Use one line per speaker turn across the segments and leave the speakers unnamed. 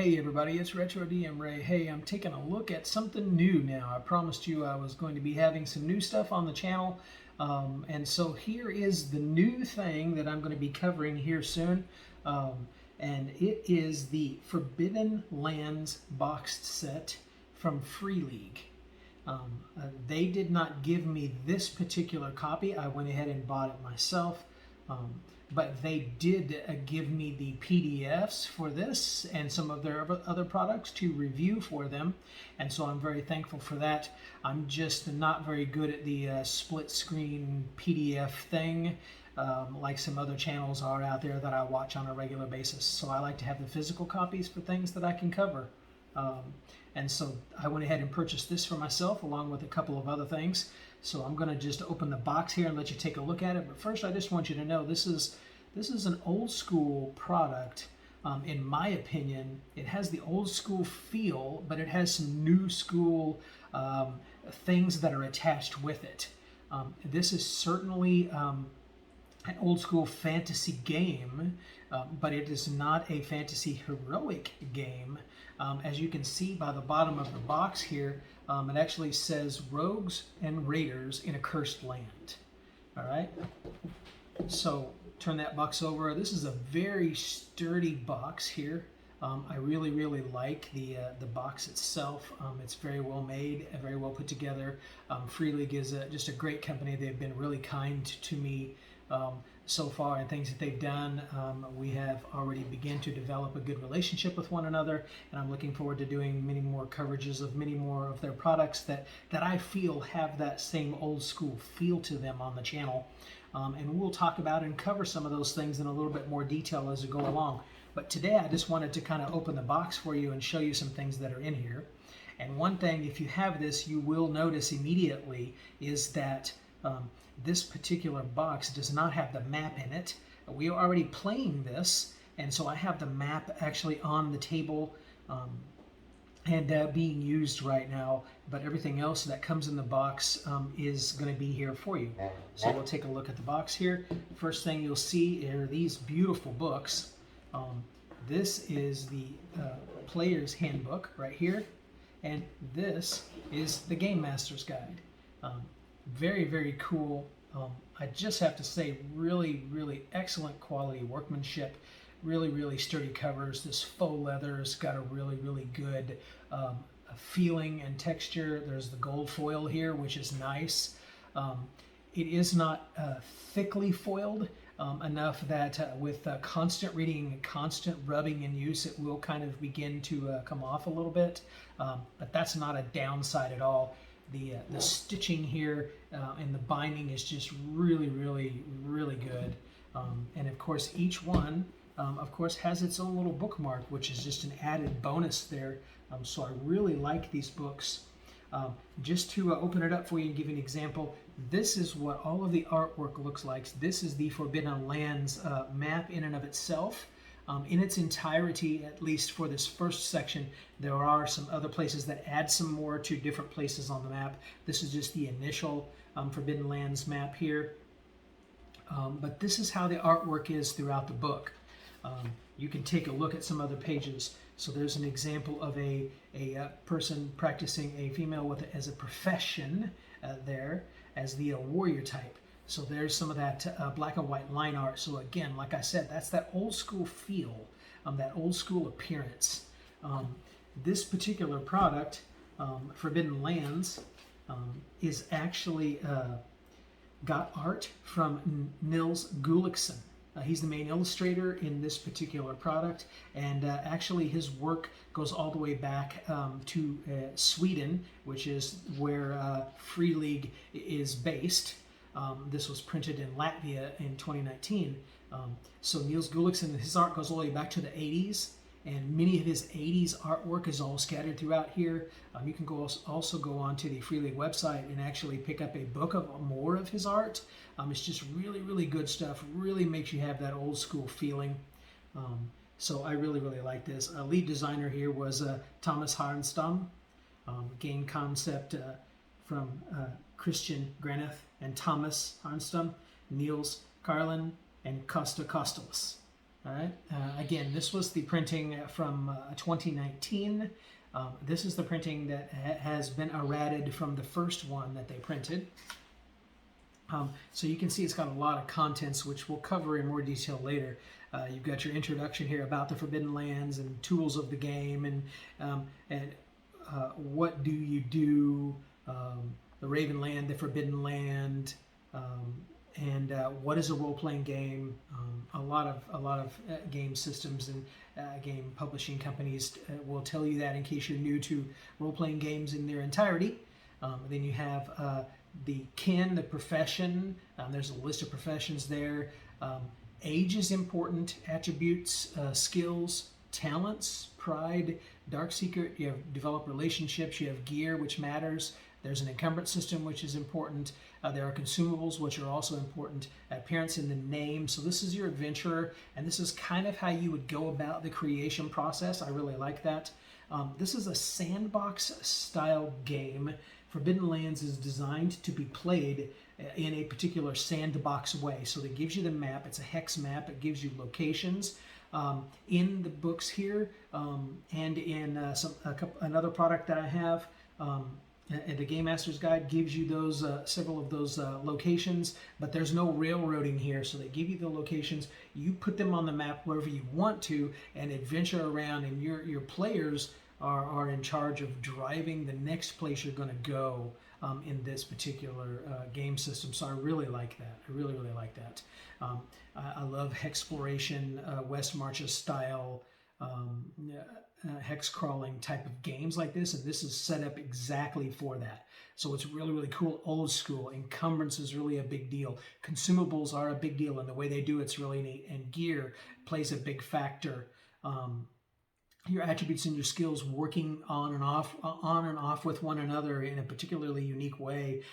Hey everybody, it's Retro DM Ray. Hey, I'm taking a look at something new now. I promised you I was going to be having some new stuff on the channel. And so here is the new thing that I'm going to be covering here soon. And it is the Forbidden Lands boxed set from Free League. They did not give me this particular copy. I went ahead and bought it myself. But they did give me the PDFs for this and some of their other products to review for them, and so I'm very thankful for that. I'm just not very good at the split screen PDF thing, like some other channels are out there that I watch on a regular basis, so I like to have the physical copies for things that I can cover. And so I went ahead and purchased this for myself along with a couple of other things. So I'm going to just open the box here and let you take a look at it. But first I just want you to know this is an old school product. In my opinion, it has the old school feel, but it has some new school things that are attached with it. This is certainly an old school fantasy game, but it is not a fantasy heroic game. As you can see by the bottom of the box here, it actually says Rogues and Raiders in a Cursed Land. All right, so turn that box over. This is a very sturdy box here. I really like the box itself. It's very well made, very well put together. Free League is just a great company. They've been really kind to me so far, and things that they've done. We have already begun to develop a good relationship with one another, and I'm looking forward to doing many more coverages of many more of their products that I feel have that same old school feel to them on the channel. And we'll talk about and cover some of those things in a little bit more detail as we go along. But today I just wanted to kind of open the box for you and show you some things that are in here. And one thing, if you have this, you will notice immediately is that this particular box does not have the map in it. We are already playing this, and so I have the map actually on the table and being used right now, but everything else that comes in the box is going to be here for you. So we'll take a look at the box here. First thing you'll see are these beautiful books. This is the Player's Handbook right here, and this is the Game Master's Guide. Very cool. I just have to say, really excellent quality workmanship. Really sturdy covers. This faux leather has got a really good feeling and texture. There's the gold foil here, which is nice. It is not thickly foiled enough that with constant reading and constant rubbing and use, it will kind of begin to come off a little bit. But that's not a downside at all. The stitching here and the binding is just really good. And of course, each one of course has its own little bookmark, which is just an added bonus there. So I really like these books. Just to open it up for you and give you an example, this is what all of the artwork looks like. This is the Forbidden Lands map in and of itself. In its entirety, at least for this first section, there are some other places that add some more to different places on the map. This is just the initial Forbidden Lands map here. But this is how the artwork is throughout the book. You can take a look at some other pages. So there's an example of a person practicing a female as a profession there as the warrior type. So there's some of that black and white line art. So again, like I said, that's that old school feel, that old school appearance. This particular product, Forbidden Lands, is actually got art from Nils Gulliksen. He's the main illustrator in this particular product, and actually his work goes all the way back to Sweden, which is where Free League is based. This was printed in Latvia in 2019. So Nils Gulliksen, his art goes all the way back to the 80s, and many of his 80s artwork is all scattered throughout here. You can also go on to the Free League website and actually pick up a book of more of his art. It's just really good stuff. Really makes you have that old school feeling. So I really like this. Lead designer here was Thomas Harnstam. Game concept from Christian Graneth and Thomas Harnstam, Niels Carlin, and Costa Costalis. All right. Again, this was the printing from 2019. This is the printing that has been errated from the first one that they printed. So you can see it's got a lot of contents, which we'll cover in more detail later. You've got your introduction here about the Forbidden Lands and tools of the game, and what do you do, the Raven Land, the Forbidden Land, and what is a role-playing game. A lot of game systems and game publishing companies will tell you that in case you're new to role-playing games in their entirety. Then you have the kin, the profession. There's a list of professions there. Age is important, attributes, skills, talents, pride, dark secret. You have develop relationships. You have gear, which matters. There's an encumbrance system, which is important. There are consumables, which are also important. Appearance in the name. So this is your adventurer, and this is kind of how you would go about the creation process. I really like that. This is a sandbox style game. Forbidden Lands is designed to be played in a particular sandbox way. So it gives you the map. It's a hex map. It gives you locations. In the books here, and in another product that I have, and the Game Master's Guide gives you those several of those locations, but there's no railroading here, so they give you the locations. You put them on the map wherever you want to and adventure around, and your players are in charge of driving the next place you're going to go in this particular game system. So I really like that. I really like that. I love Hexploration, West Marches style hex crawling type of games like this, and this is set up exactly for that. So it's really cool, old school. Encumbrance is really a big deal. Consumables are a big deal, and the way they do it's really neat. And gear plays a big factor. Your attributes and your skills working on and off with one another in a particularly unique way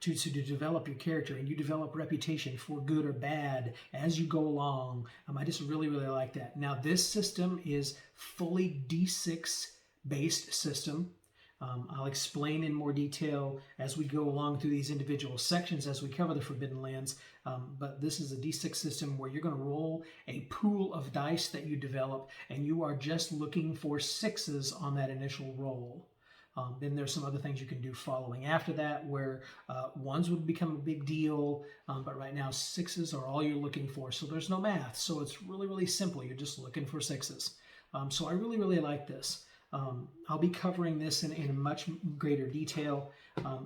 to develop your character, and you develop reputation for good or bad as you go along. I just really like that. Now this system is fully D6 based system. I'll explain in more detail as we go along through these individual sections as we cover the Forbidden Lands, but this is a D6 system where you're going to roll a pool of dice that you develop, and you are just looking for sixes on that initial roll. Then there's some other things you can do following after that, where ones would become a big deal, but right now sixes are all you're looking for, so there's no math, so it's really simple. You're just looking for sixes. So I really like this. I'll be covering this in much greater detail.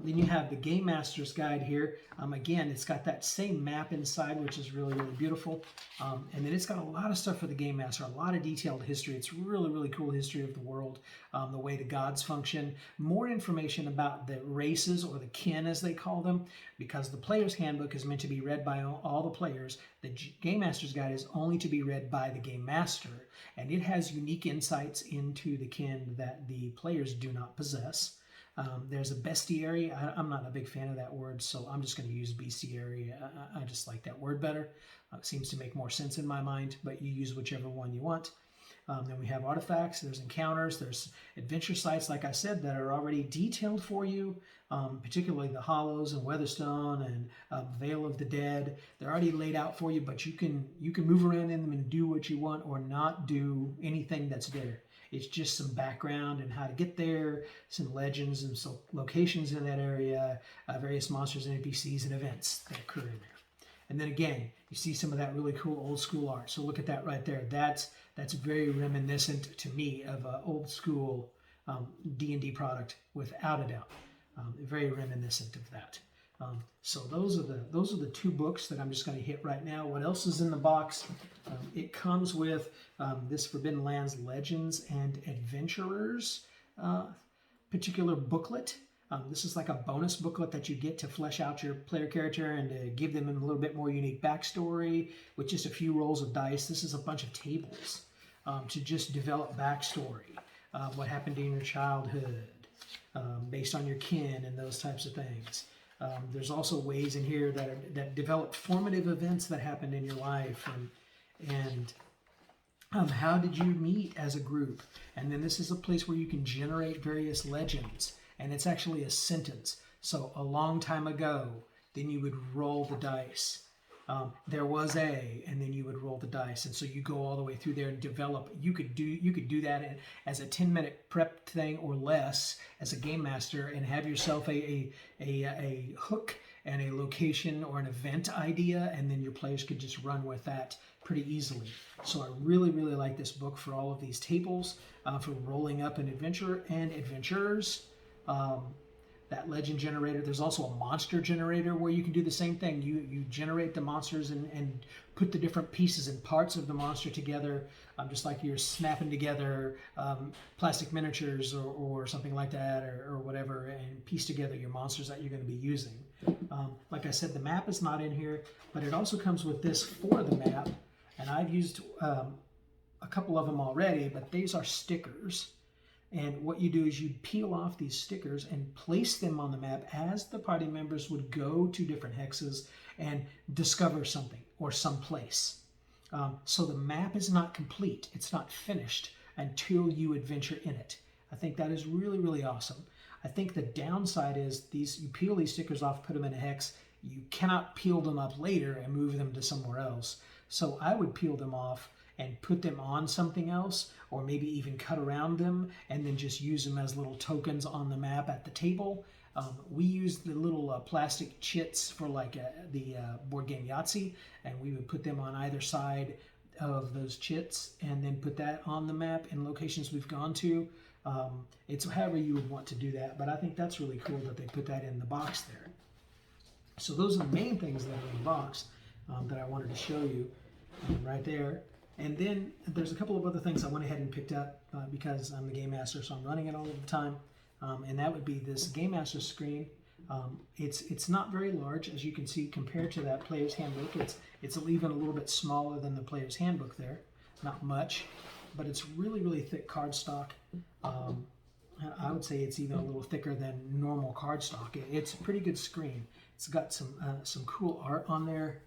Then you have the Game Master's Guide here. Again, it's got that same map inside, which is really beautiful. And then it's got a lot of stuff for the Game Master, a lot of detailed history. It's really cool history of the world, the way the gods function. More information about the races, or the kin as they call them, because the Player's Handbook is meant to be read by all the players. The Game Master's Guide is only to be read by the Game Master, and it has unique insights into the kin that the players do not possess. There's a bestiary. I'm not a big fan of that word, so I'm just going to use bestiary. I just like that word better. It seems to make more sense in my mind, but you use whichever one you want. Then we have artifacts, there's encounters, there's adventure sites, like I said, that are already detailed for you, particularly the Hollows and Weatherstone and Vale of the Dead. They're already laid out for you, but you can move around in them and do what you want, or not do anything that's there. It's just some background and how to get there, some legends and some locations in that area, various monsters and NPCs and events that occur in there. And then again, you see some of that really cool old school art. So look at that right there. That's very reminiscent to me of an old school D&D product, without a doubt. Very reminiscent of that. So those are the two books that I'm just going to hit right now. What else is in the box? It comes with this Forbidden Lands Legends and Adventurers particular booklet. This is like a bonus booklet that you get to flesh out your player character and to give them a little bit more unique backstory with just a few rolls of dice. This is a bunch of tables to just develop backstory, what happened in your childhood, based on your kin and those types of things. There's also ways in here that develop formative events that happened in your life, and how did you meet as a group. And then this is a place where you can generate various legends, and it's actually a sentence. So a long time ago, then you would roll the dice. there was a, and then you would roll the dice, and so you go all the way through there and develop. You could do that as a 10-minute prep thing or less as a game master, and have yourself a hook and a location or an event idea, and then your players could just run with that pretty easily. So I really like this book for all of these tables, for rolling up an adventure and adventurers. That legend generator. There's also a monster generator where you can do the same thing. You generate the monsters and put the different pieces and parts of the monster together, just like you're snapping together plastic miniatures or something like that, or whatever, and piece together your monsters that you're going to be using. Like I said, the map is not in here, but it also comes with this for the map, and I've used a couple of them already, but these are stickers. And what you do is you peel off these stickers and place them on the map as the party members would go to different hexes and discover something or some place. So the map is not complete. It's not finished until you adventure in it. I think that is really awesome. I think the downside is you peel these stickers off, put them in a hex. You cannot peel them up later and move them to somewhere else. So I would peel them off and put them on something else, or maybe even cut around them and then just use them as little tokens on the map at the table. We used the little plastic chits for like the board game Yahtzee, and we would put them on either side of those chits and then put that on the map in locations we've gone to. It's however you would want to do that, but I think that's really cool that they put that in the box there. So those are the main things that are in the box that I wanted to show you right there. And then there's a couple of other things I went ahead and picked up because I'm the game master, so I'm running it all the time. And that would be this game master screen. It's not very large, as you can see, compared to that player's handbook. It's even a little bit smaller than the player's handbook there. Not much, but it's really thick cardstock. I would say it's even a little thicker than normal cardstock. It's a pretty good screen. It's got some cool art on there,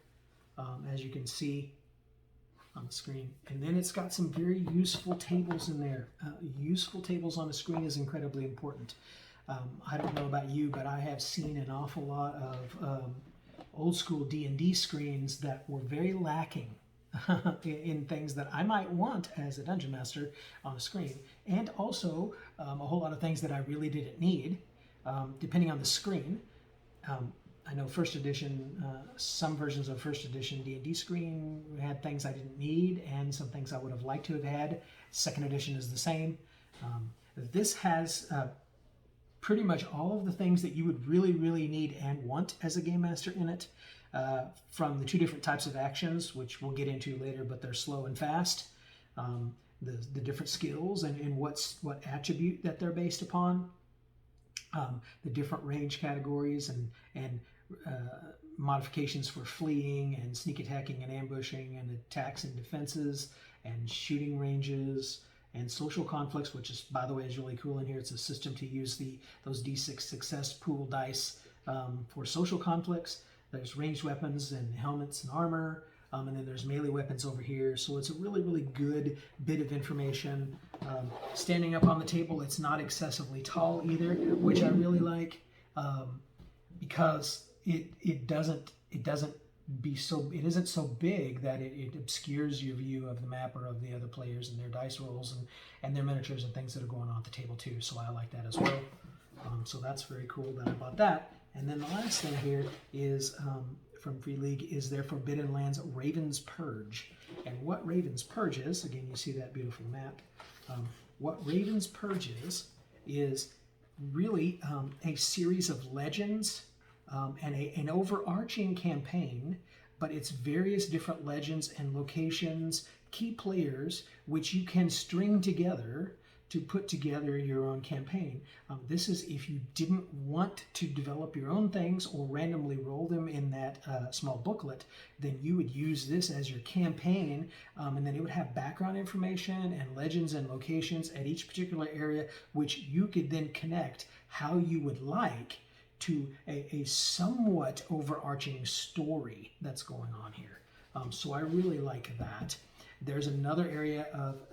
as you can see on the screen, and then it's got some very useful tables in there. Useful tables on a screen is incredibly important. I don't know about you, but I have seen an awful lot of old school D&D screens that were very lacking in things that I might want as a dungeon master on a screen, and also a whole lot of things that I really didn't need, depending on the screen. I know first edition, some versions of first edition D&D screen had things I didn't need and some things I would have liked to have had. Second edition is the same. This has pretty much all of the things that you would really need and want as a game master in it, from the two different types of actions, which we'll get into later, but they're slow and fast, the different skills and what attribute that they're based upon, the different range categories and modifications for fleeing and sneak attacking and ambushing and attacks and defenses and shooting ranges and social conflicts, which is, by the way, is really cool in here. It's a system to use those D6 success pool dice for social conflicts. There's ranged weapons and helmets and armor, and then there's melee weapons over here. So it's a really good bit of information. Standing up on the table, it's not excessively tall either, which I really like, because it isn't so big that it obscures your view of the map or of the other players and their dice rolls and their miniatures and things that are going on at the table too. So I like that as well. So that's very cool that I bought that. And then the last thing here is from Free League is their Forbidden Lands Raven's Purge. And what Raven's Purge is, again, you see that beautiful map. What Raven's Purge is really a series of legends and an overarching campaign, but it's various different legends and locations, key players, which you can string together to put together your own campaign. This is if you didn't want to develop your own things or randomly roll them in that small booklet, then you would use this as your campaign, and then it would have background information and legends and locations at each particular area, which you could then connect how you would like to a somewhat overarching story that's going on here. So I really like that. There's another area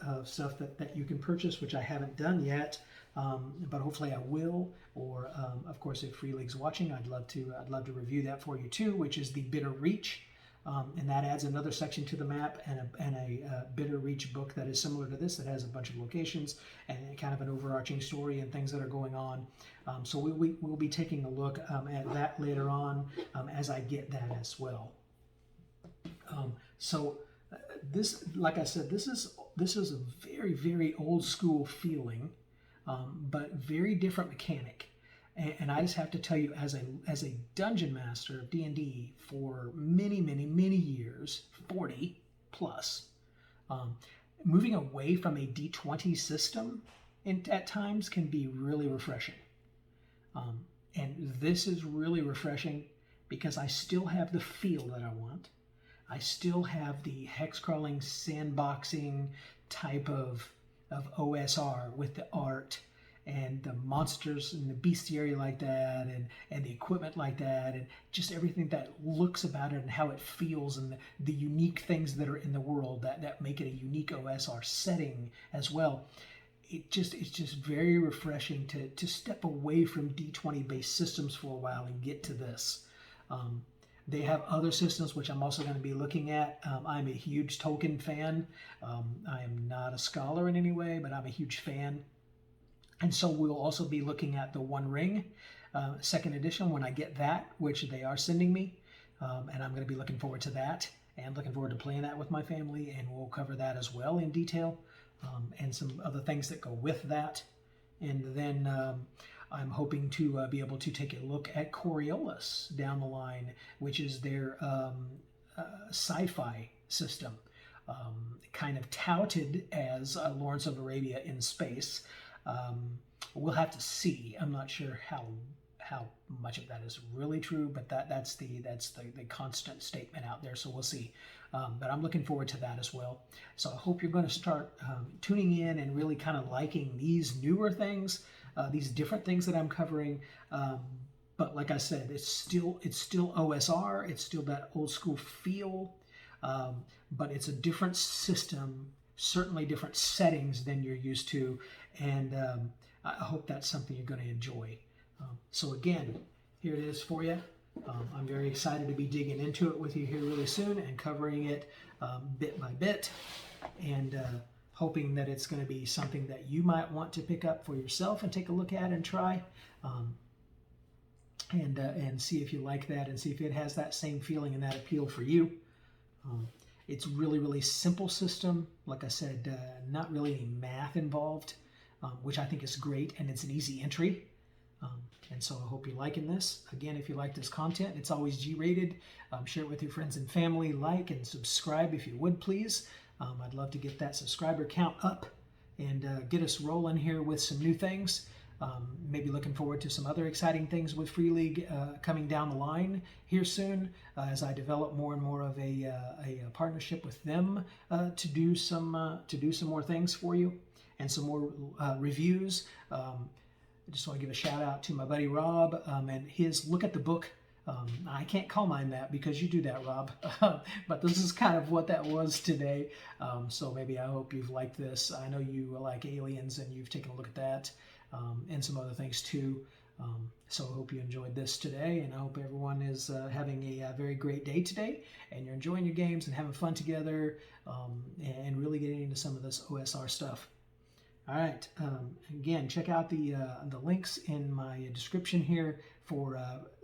of stuff that you can purchase, which I haven't done yet, but hopefully I will. Or of course, if Free League's watching, I'd love to review that for you too, which is the Bitter Reach. and that adds another section to the map, and a Bitter Reach book that is similar to this, that has a bunch of locations and kind of an overarching story and things that are going on. So we'll be taking a look at that later on as I get that as well. This, like I said, this is a very, very old school feeling, but very different mechanic. And I just have to tell you, as a dungeon master of D&D for many, many, many years, 40 plus, moving away from a D20 system at times can be really refreshing. And this is really refreshing because I still have the feel that I want. I still have the hex crawling, sandboxing type of OSR with the art and the monsters and the bestiary like that, and the equipment like that, and just everything that looks about it and how it feels, and the unique things that are in the world that make it a unique OSR setting as well. It's just very refreshing to step away from D20 based systems for a while and get to this. They have other systems which I'm also going to be looking at. I'm a huge Tolkien fan. I am not a scholar in any way, but I'm a huge fan. And so we'll also be looking at the One Ring, second edition, when I get that, which they are sending me. And I'm going to be looking forward to that, and looking forward to playing that with my family. And we'll cover that as well in detail, and some other things that go with that. And then I'm hoping to be able to take a look at Coriolis down the line, which is their sci-fi system, kind of touted as Lawrence of Arabia in space. We'll have to see. I'm not sure how much of that is really true, but that's the constant statement out there. So we'll see. But I'm looking forward to that as well. So I hope you're going to start tuning in and really kind of liking these newer things, these different things that I'm covering. But like I said, it's still OSR. It's still that old school feel, but it's a different system, certainly different settings than you're used to. And I hope that's something you're going to enjoy. So again, here it is for you. I'm very excited to be digging into it with you here really soon and covering it bit by bit, and hoping that it's going to be something that you might want to pick up for yourself and take a look at and try, and see if you like that, and see if it has that same feeling and that appeal for you. It's really, really simple system. Like I said, not really any math involved, which I think is great, and it's an easy entry. And so I hope you're liking this. Again, if you like this content, it's always G-rated. Share it with your friends and family. Like and subscribe if you would, please. I'd love to get that subscriber count up and get us rolling here with some new things. Maybe looking forward to some other exciting things with Free League coming down the line here soon, as I develop more and more of a partnership with them to do some more things for you, and some more reviews. I just want to give a shout out to my buddy Rob and his Look at the Book. I can't call mine that because you do that, Rob. But this is kind of what that was today. So maybe I hope you've liked this. I know you like aliens and you've taken a look at that, and some other things too. So I hope you enjoyed this today, and I hope everyone is having a very great day today, and you're enjoying your games and having fun together, and really getting into some of this OSR stuff. All right. Again, check out the links in my description here for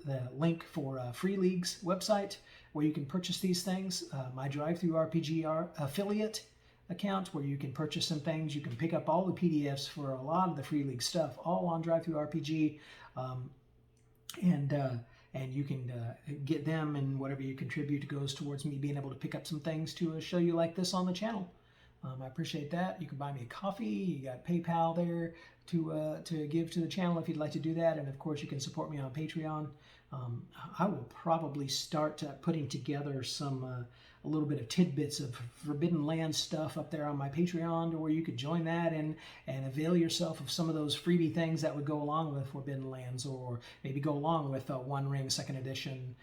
the link for Free League's website, where you can purchase these things. My DriveThruRPG affiliate account, where you can purchase some things. You can pick up all the PDFs for a lot of the Free League stuff, all on DriveThruRPG, and you can get them, and whatever you contribute goes towards me being able to pick up some things to show you like this on the channel. I appreciate that. You can buy me a coffee. You got PayPal there to give to the channel if you'd like to do that. And of course, you can support me on Patreon. I will probably start putting together a little bit of tidbits of Forbidden Land stuff up there on my Patreon, where you could join that and avail yourself of some of those freebie things that would go along with Forbidden Lands, or maybe go along with One Ring 2nd edition,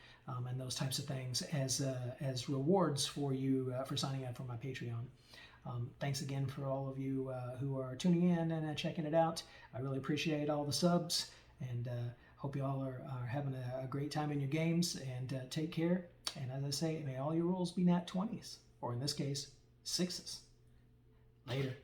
and those types of things as rewards for you for signing up for my Patreon. Thanks again for all of you who are tuning in and checking it out. I really appreciate all the subs, and Hope you all are having a great time in your games, and take care. And as I say, may all your rolls be nat 20s, or in this case, 6s. Later.